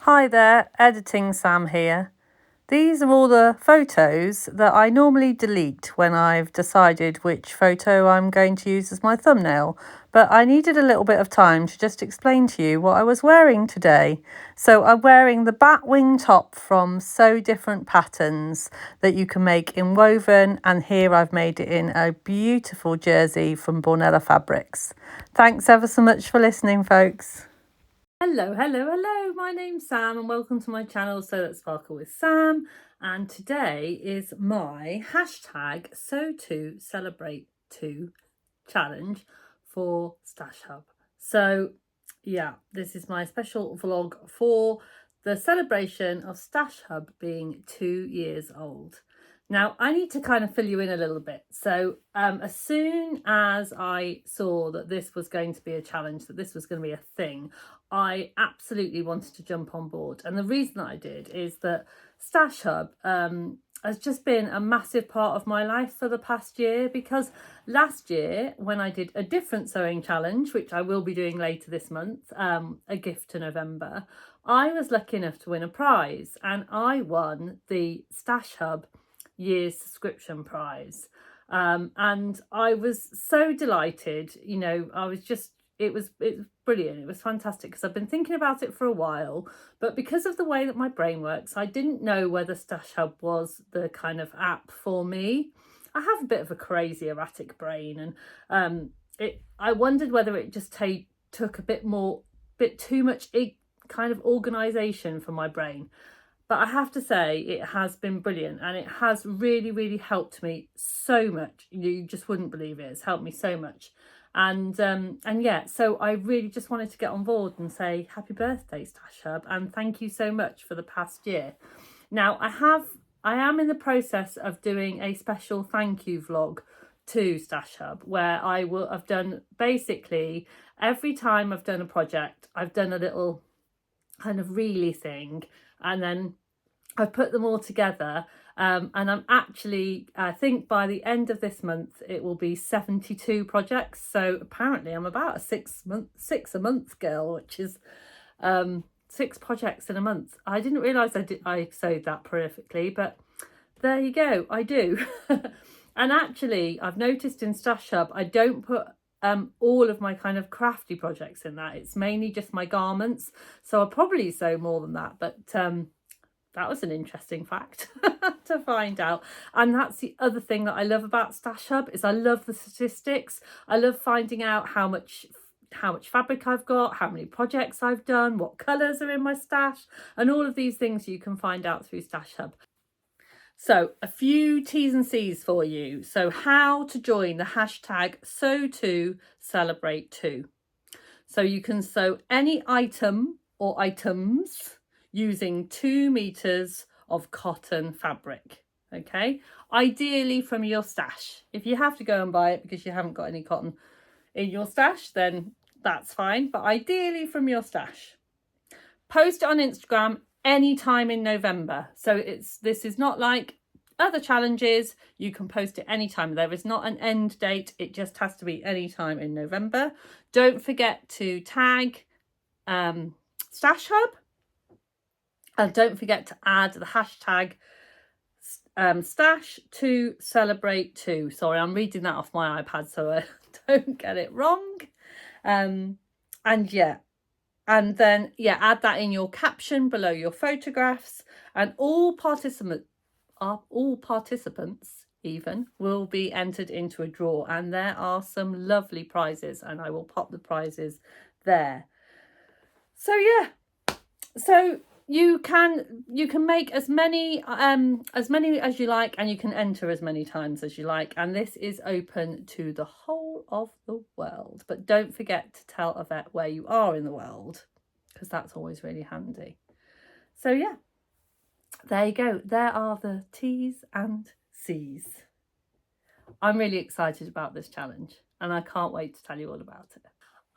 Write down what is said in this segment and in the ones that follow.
Hi there, editing Sam here. These are all the photos that I normally delete when I've decided which photo I'm going to use as my thumbnail, but I needed a little bit of time to just explain to you what I was wearing today. So I'm wearing the batwing top from So Different Patterns that you can make in woven, and here I've made it in a beautiful jersey from Bornella Fabrics. Thanks ever so much for listening, folks. Hello. My name's Sam and welcome to my channel, So Let's Sparkle with Sam. And today is my hashtag #SoToCelebrate2 challenge for Stash Hub. So yeah, this is my special vlog for the celebration of Stash Hub being 2 years old. Now, I need to kind of fill you in a little bit. So as soon as I saw that this was going to be a challenge, that this was going to be a thing, I absolutely wanted to jump on board. And the reason that I did is that Stash Hub has just been a massive part of my life for the past year, because last year when I did a different sewing challenge, which I will be doing later this month, a gift to November, I was lucky enough to win a prize, and I won the Stash Hub year's subscription prize. And I was so delighted. You know, I was just, it was brilliant. It was fantastic because I've been thinking about it for a while, but because of the way that my brain works, I didn't know whether Stash Hub was the kind of app for me. I have a bit of a crazy erratic brain, and I wondered whether it just took a bit too much kind of organization for my brain. But I have to say, it has been brilliant, and it has really helped me so much. You just wouldn't believe it. It's helped me so much. And yeah, so I really just wanted to get on board and say happy birthday, Stash Hub, and thank you so much for the past year. Now, I am in the process of doing a special thank you vlog to Stash Hub, where I've done basically every time I've done a project, I've done a little kind of reely thing, and then I've put them all together, and I'm actually, I think by the end of this month it will be 72 projects. So apparently I'm about a six a month girl, which is 6 projects in a month. I didn't realise I sewed that prolifically, but there you go, I do. And actually I've noticed in Stash Hub I don't put all of my kind of crafty projects in that. It's mainly just my garments, so I'll probably sew more than that, but that was an interesting fact to find out. And that's the other thing that I love about Stash Hub, is I love the statistics. I love finding out how much fabric I've got, how many projects I've done, what colours are in my stash, and all of these things you can find out through Stash Hub. So a few T's and C's for you. So how to join the hashtag #SoToCelebrate2. So you can sew any item or items using 2 meters of cotton fabric. Okay, ideally from your stash. If you have to go and buy it because you haven't got any cotton in your stash, then that's fine, but ideally from your stash. Post it on Instagram anytime in November. So this is not like other challenges. You can post it anytime. There is not an end date. It just has to be anytime in November. Don't forget to tag Stash Hub, and don't forget to add the hashtag stash to celebrate too. Sorry, I'm reading that off my iPad so I don't get it wrong. And yeah, and then yeah, add that in your caption below your photographs, and all participants even will be entered into a draw, and there are some lovely prizes, and I will pop the prizes there. So yeah, so you can make as many as you like, and you can enter as many times as you like, and this is open to the whole of the world. But don't forget to tell Yvette where you are in the world, because that's always really handy. So yeah, there you go. There are the T's and C's. I'm really excited about this challenge, and I can't wait to tell you all about it.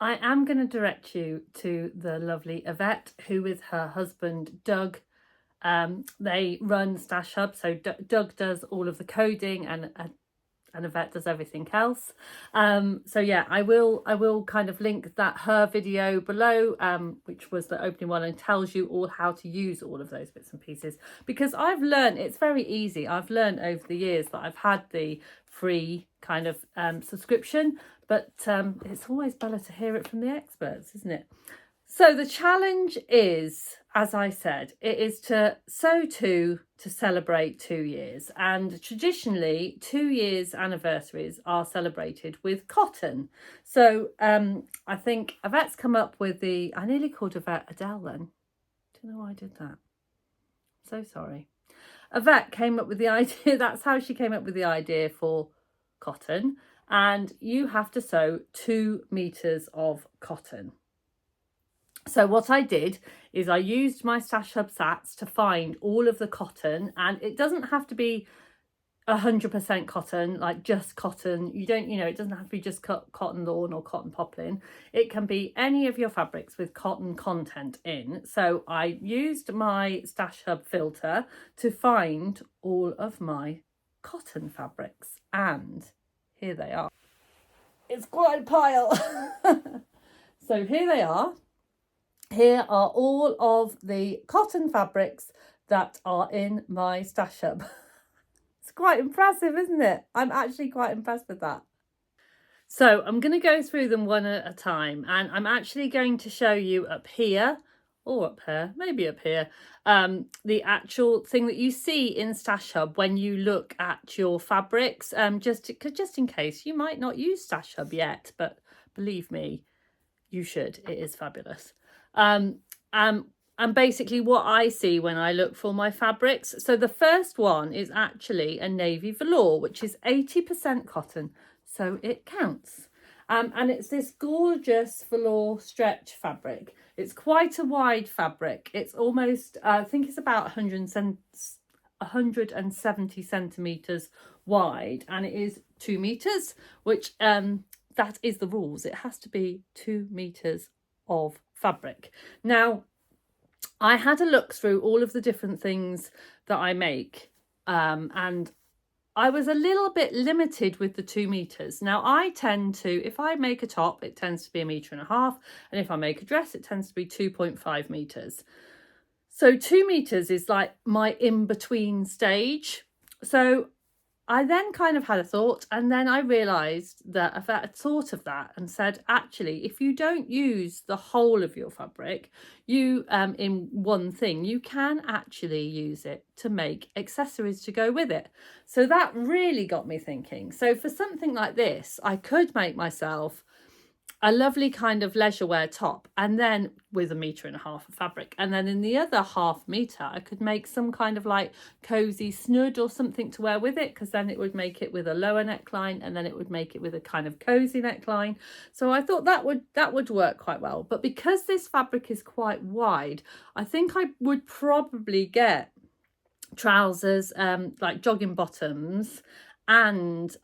I am going to direct you to the lovely Yvette, who with her husband Doug, they run Stash Hub. So Doug does all of the coding and and Yvette does everything else. So yeah, I will kind of link her video below, which was the opening one, and tells you all how to use all of those bits and pieces, because I've learned it's very easy. I've learned over the years that I've had the free kind of subscription, but it's always better to hear it from the experts, isn't it? So the challenge is, as I said, it is to sew to celebrate 2 years. And traditionally, 2 years anniversaries are celebrated with cotton. So I think Yvette's come up with I nearly called Yvette Adele then. Don't know why I did that. So sorry. Yvette came up with the idea, that's how she came up with the idea for cotton. And you have to sew 2 meters of cotton. So what I did is I used my Stash Hub Sats to find all of the cotton, and it doesn't have to be 100% cotton, like just cotton. You don't, it doesn't have to be just cotton lawn or cotton poplin. It can be any of your fabrics with cotton content in. So I used my Stash Hub filter to find all of my cotton fabrics, and here they are. It's quite a pile. So here they are. Here are all of the cotton fabrics that are in my Stash Hub. It's quite impressive, isn't it? I'm actually quite impressed with that. So I'm going to go through them one at a time, and I'm actually going to show you up here, or up here, maybe up here, the actual thing that you see in Stash Hub when you look at your fabrics, just in case. You might not use Stash Hub yet, but believe me, you should. It is fabulous. And basically what I see when I look for my fabrics. So the first one is actually a navy velour, which is 80% cotton, so it counts. And it's this gorgeous velour stretch fabric. It's quite a wide fabric. It's almost, I think it's about 170 centimetres wide, and it is 2 meters, which that is the rules. It has to be 2 meters of fabric. Now, I had a look through all of the different things that I make, and I was a little bit limited with the 2 meters. Now, I tend to, if I make a top, it tends to be 1.5 meters, and if I make a dress, it tends to be 2.5 meters. So 2 meters is like my in-between stage. So I then kind of had a thought, and then I realised that I had thought of that and said, actually, if you don't use the whole of your fabric, you in one thing, you can actually use it to make accessories to go with it. So that really got me thinking. So for something like this, I could make myself a lovely kind of leisure wear top, and then with 1.5 meters of fabric, and then in the other 0.5 meter I could make some kind of like cozy snood or something to wear with it, because then it would make it with a lower neckline, and then it would make it with a kind of cozy neckline. So I thought that would work quite well. But because this fabric is quite wide, I think I would probably get trousers, like jogging bottoms, and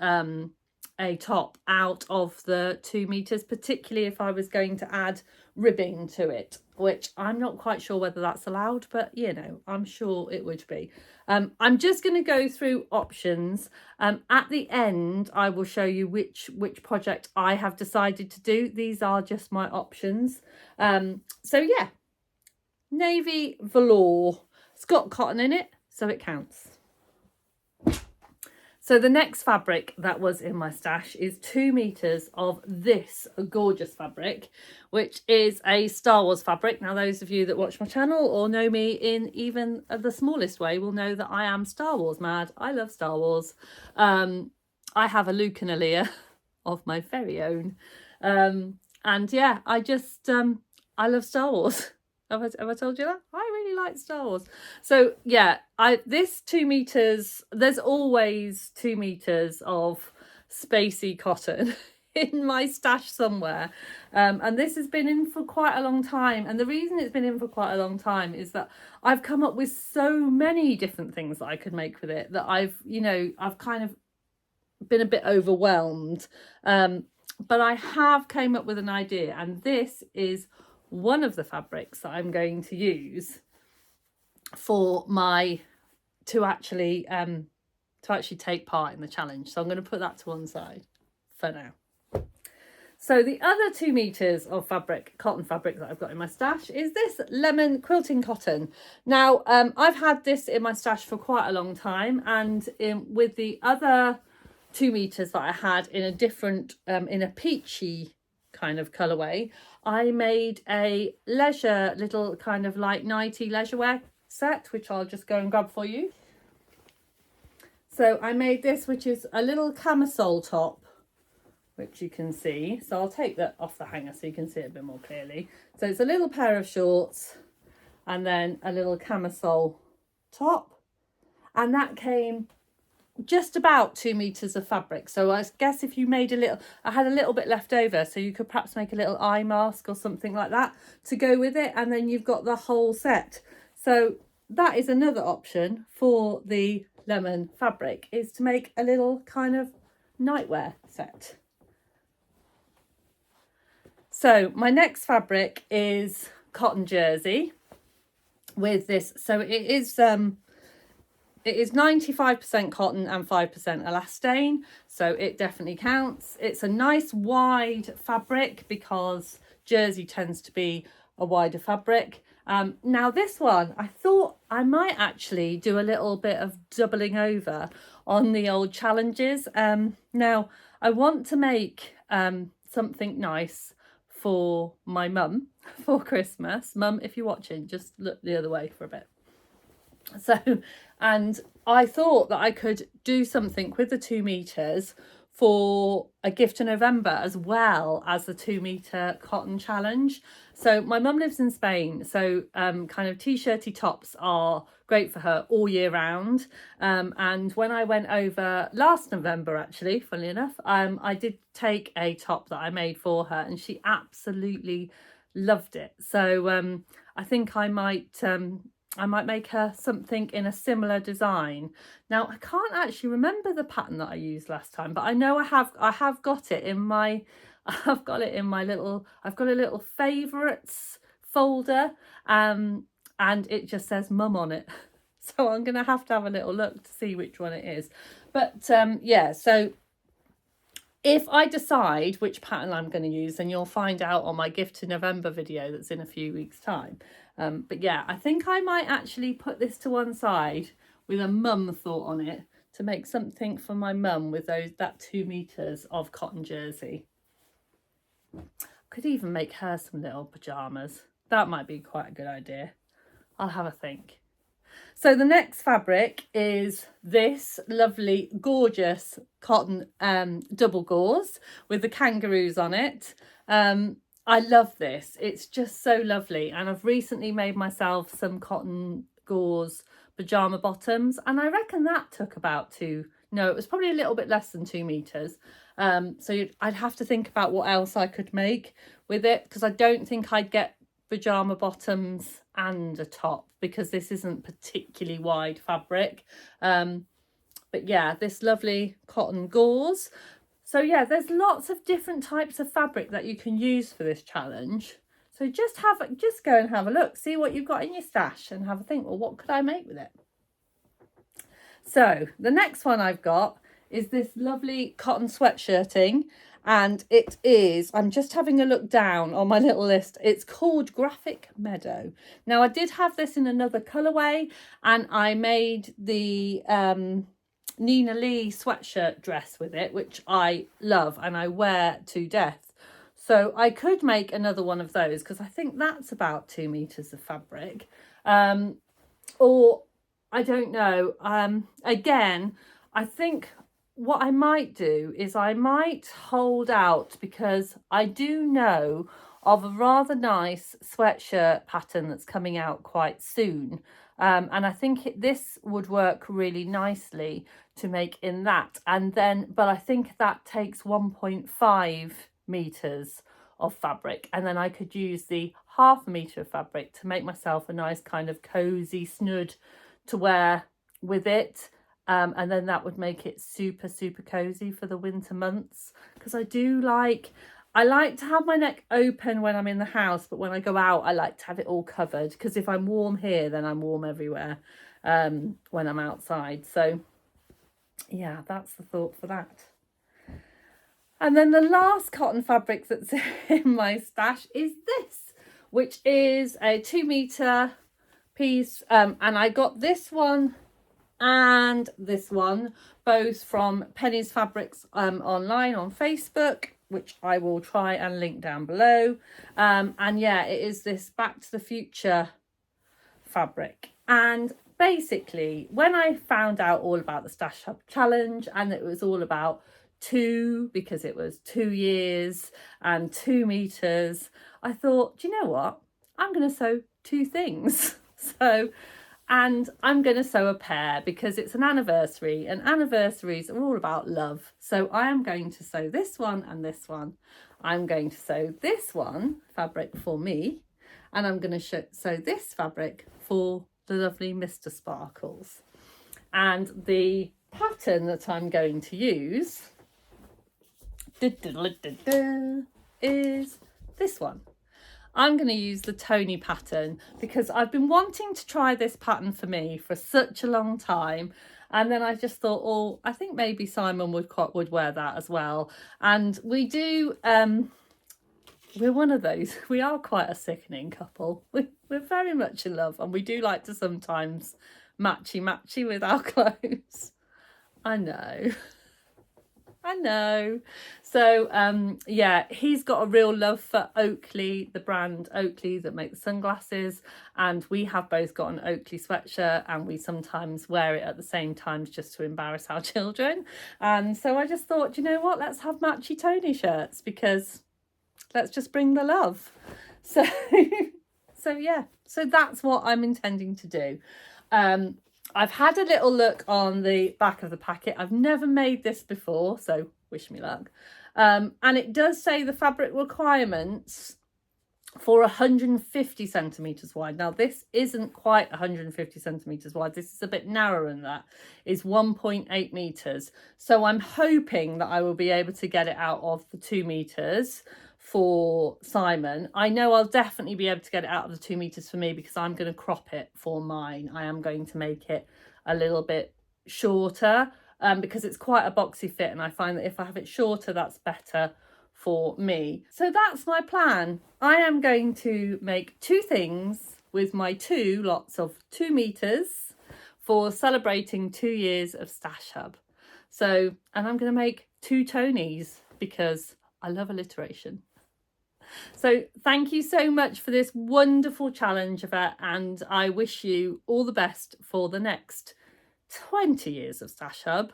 a top out of the 2 meters, particularly if I was going to add ribbing to it, which I'm not quite sure whether that's allowed, but I'm sure it would be. I'm just going to go through options. At the end, I will show you which project I have decided to do. These are just my options. So yeah, navy velour. It's got cotton in it, so it counts. So the next fabric that was in my stash is 2 meters of this gorgeous fabric, which is a Star Wars fabric. Now, those of you that watch my channel or know me in even the smallest way will know that I am Star Wars mad. I love Star Wars. I have a Luke and a Leia of my very own. And yeah, I love Star Wars. Have I told you that? I really like Star Wars. So yeah, this 2 meters, there's always 2 meters of spacey cotton in my stash somewhere. And this has been in for quite a long time. And the reason it's been in for quite a long time is that I've come up with so many different things that I could make with it that I've kind of been a bit overwhelmed. But I have came up with an idea, and this is one of the fabrics that I'm going to use for my to to actually take part in the challenge. So I'm going to put that to one side for now. So the other 2 meters of fabric, cotton fabric that I've got in my stash is this lemon quilting cotton. Now, I've had this in my stash for quite a long time, and with the other 2 meters that I had in a different, in a peachy kind of colourway, I made a leisure little kind of like nighty leisure wear set, which I'll just go and grab for you. So I made this, which is a little camisole top, which you can see. So I'll take that off the hanger so you can see it a bit more clearly. So it's a little pair of shorts and then a little camisole top. And that came just about 2 meters of fabric. So I guess if you made a little, I had a little bit left over, so you could perhaps make a little eye mask or something like that to go with it. And then you've got the whole set. So that is another option for the lemon fabric, is to make a little kind of nightwear set. So my next fabric is cotton jersey with this. So it is 95% cotton and 5% elastane. So it definitely counts. It's a nice wide fabric because jersey tends to be a wider fabric. Now this one, I thought I might actually do a little bit of doubling over on the old challenges. Now I want to make something nice for my mum for Christmas. Mum, if you're watching, just look the other way for a bit. So, and I thought that I could do something with the 2 meters for a gift to November, as well as the 2 meter cotton challenge. So my mum lives in Spain, so kind of t-shirty tops are great for her all year round. And when I went over last November, actually, funnily enough, I did take a top that I made for her and she absolutely loved it. So I think I might make her something in a similar design. Now I can't actually remember the pattern that I used last time, but I know I have got it in my, I've got a little favourites folder, and it just says mum on it. So I'm gonna have to have a little look to see which one it is. But yeah, so if I decide which pattern I'm going to use, then you'll find out on my gift to November video that's in a few weeks' time. But yeah, I think I might actually put this to one side with a mum thought on it to make something for my mum with that 2 meters of cotton jersey. Could even make her some little pajamas. That might be quite a good idea. I'll have a think. So the next fabric is this lovely, gorgeous cotton double gauze with the kangaroos on it. I love this. It's just so lovely. And I've recently made myself some cotton gauze pajama bottoms. And I reckon that took about it was probably a little bit less than 2 meters. So I'd have to think about what else I could make with it, because I don't think I'd get pajama bottoms and a top, because this isn't particularly wide fabric. But yeah, this lovely cotton gauze. So yeah, there's lots of different types of fabric that you can use for this challenge. So just go and have a look, see what you've got in your stash and have a think, well, what could I make with it? So the next one I've got is this lovely cotton sweatshirting, and it is, I'm just having a look down on my little list, it's called Graphic Meadow. Now I did have this in another colourway, and I made the Nina Lee sweatshirt dress with it, which I love and I wear to death. So I could make another one of those, because I think that's about 2 meters of fabric. Or I don't know. Again, I think what I might do is I might hold out, because I do know of a rather nice sweatshirt pattern that's coming out quite soon. And I think this would work really nicely to make in that. And then, but I think that takes 1.5 meters of fabric. And then I could use the 1/2 meter of fabric to make myself a nice kind of cozy snood to wear with it. And then that would make it super, super cozy for the winter months. Because I like to have my neck open when I'm in the house, but when I go out, I like to have it all covered, because if I'm warm here, then I'm warm everywhere when I'm outside. So yeah, that's the thought for that. And then the last cotton fabric that's in my stash is this, which is a 2 meter piece. And I got this one and this one both from Penny's Fabrics online on Facebook, which I will try and link down below. And yeah, it is this Back to the Future fabric. And basically, when I found out all about the Stash Hub challenge, and it was all about two, because it was 2 years and 2 meters, I thought, do you know what, I'm going to sew 2 things. And I'm going to sew a pair because it's an anniversary, and anniversaries are all about love. So I am going to sew this one and this one. I'm going to sew this one fabric for me, and I'm going to sew this fabric for the lovely Mr. Sparkles. And the pattern that I'm going to use is this one. I'm going to use the Tony pattern because I've been wanting to try this pattern for me for such a long time. And then I just thought, oh, I think maybe Simon would wear that as well. And we do, we're one of those, we are quite a sickening couple. We're very much in love, and we do like to sometimes matchy with our clothes. I know. So yeah, he's got a real love for Oakley, the brand Oakley that make the sunglasses, and we have both got an Oakley sweatshirt, and we sometimes wear it at the same time just to embarrass our children. And so I just thought, you know what, let's have matchy Tony shirts, because let's just bring the love. So yeah, so that's what I'm intending to do. I've had a little look on the back of the packet. I've never made this before, so wish me luck. And it does say the fabric requirements for 150 centimetres wide. Now, this isn't quite 150 centimetres wide. This is a bit narrower than that. It's 1.8 metres. So I'm hoping that I will be able to get it out of the 2 metres for Simon. I know I'll definitely be able to get it out of the 2 meters for me, because I'm going to crop it for mine. I am going to make it a little bit shorter because it's quite a boxy fit, and I find that if I have it shorter, that's better for me. So that's my plan. I am going to make 2 things with my 2 lots of 2 meters for celebrating 2 years of Stash Hub. So, and I'm going to make 2 Tonys because I love alliteration. So thank you so much for this wonderful challenge, Yvette, and I wish you all the best for the next 20 years of Stash Hub.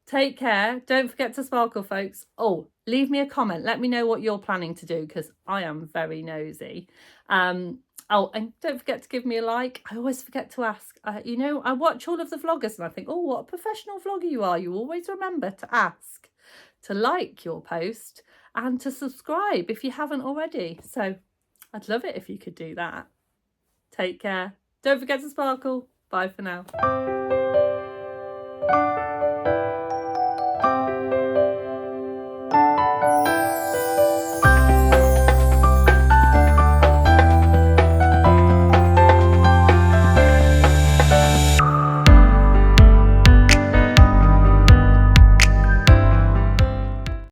Take care. Don't forget to sparkle, folks. Oh, leave me a comment. Let me know what you're planning to do, because I am very nosy. Oh, and don't forget to give me a like. I always forget to ask. You know, I watch all of the vloggers and I think, oh, what a professional vlogger you are. You always remember to ask to like your post and to subscribe if you haven't already. So I'd love it if you could do that. Take care. Don't forget to sparkle. Bye for now.